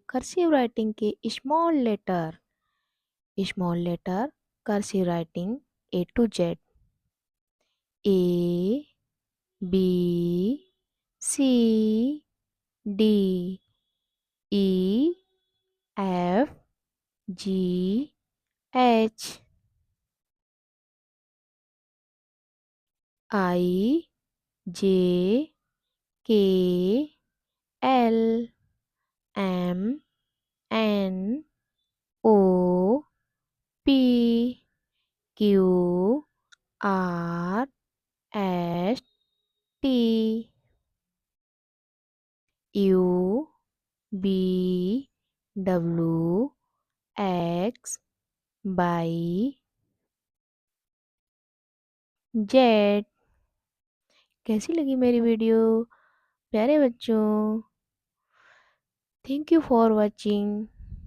Cursive writing के small letter cursive writing A to Z, A B C D E F G H I J K L M N O P Q R S T U V W X Y Z। कैसी लगी मेरी video प्यारे बच्चों? Thank you for watching.